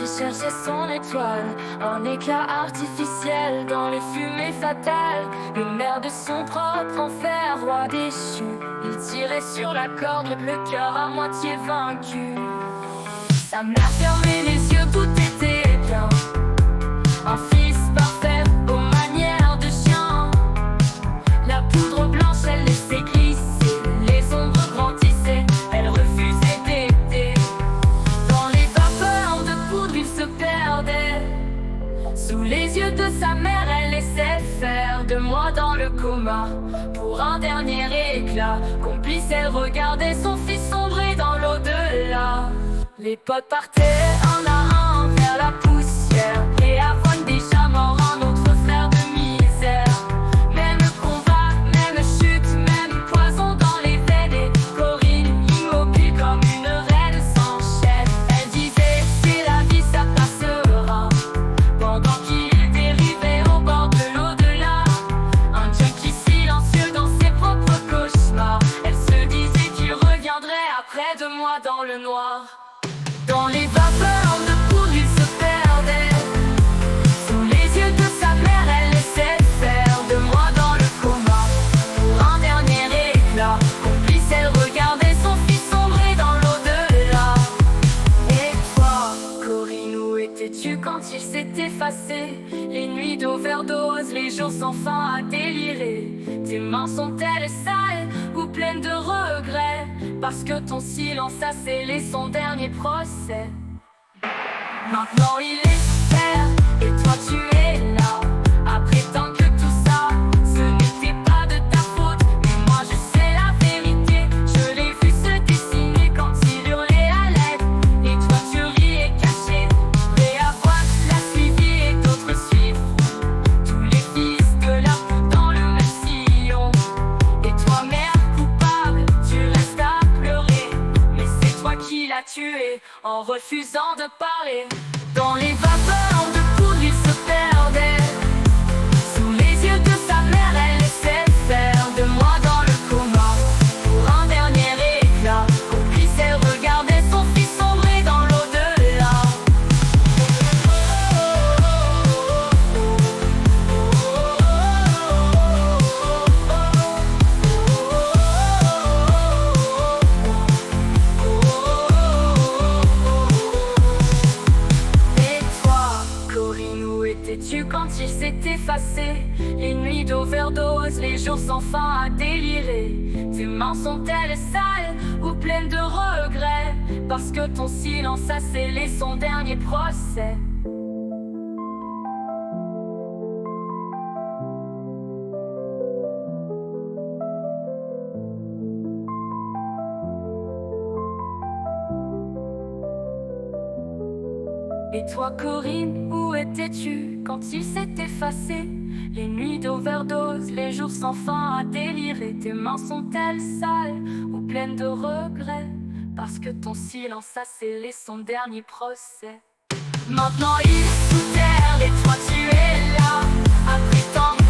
parti chercher son étoile, un éclat artificiel dans les fumées fatales. Le maire de son propre enfer, roi déchu, il tirait sur la corde, le cœur à moitié vaincu. Sa mère fermait les yeux, tout était bien. Un fils parfait aux manières de chien. La poudre blanche, elle laissait glisser, les ombres grandissaient, elle refusait d'aider. Dans les vapeurs de poudre, il se perdait. Sous les yeux de sa mère, elle laissait faire de moi dans le coma. Pour un dernier éclat, complice, elle regardait son fils sombrer dans l'au-delà. Les potes partaient un à un vers la poussière, et avoine déjà mort un autre frère de misère. Même combat, même chute, même poison dans les veines, et Corinne immobile comme une reine sans chaîne. Elle disait c'est la vie, ça passera, pendant qu'il dérivait au bord de l'au-delà. Un junkie silencieux dans ses propres cauchemars. Elle se disait qu'il reviendrait après de moi dans le noir. Dans les vapeurs de poudre, il se perdait. Sous les yeux de sa mère, elle laissait faire de moi dans le coma. Pour un dernier éclat, complice, elle regardait son fils sombrer dans l'au-delà. Et toi, Corinne, où étais-tu quand il s'est effacé? Les nuits d'overdose, les jours sans fin à délirer. Tes mains sont-elles sales ou pleines de regrets? Parce que ton silence a scellé son dernier procès. Maintenant il espère, et toi tu es là, à prétendre que tout ça, ce n'était pas de ta faute. Mais moi je sais la vérité, je l'ai vu se dessiner quand il hurlait à l'aide. Et toi tu riais caché, prêt à voir la suivi et d'autres suivre. Tous les fils de la poudre dans le même sillon. Et toi mère coupable, tu restes à pleurer. Mais c'est toi qui l'as tué en refusant de parler. Dans les vapeurs de poudre, il se perdait. Sous les yeux de sa mère, elle laissait faire de moi dans le coma. Pour un dernier éclat, complice, elle regardait son fils sombrer dans l'au-delà. Étais-tu quand il s'est effacé? Les nuits d'overdose, les jours sans fin à délirer. Tes mains sont-elles sales ou pleines de regrets? Parce que ton silence a scellé son dernier procès. Et toi Corinne, où étais-tu quand il s'est effacé? Les nuits d'overdose, les jours sans fin à délirer. Tes mains sont-elles sales ou pleines de regrets? Parce que ton silence a scellé son dernier procès. Maintenant il est sous terre, et toi tu es là, à prétendre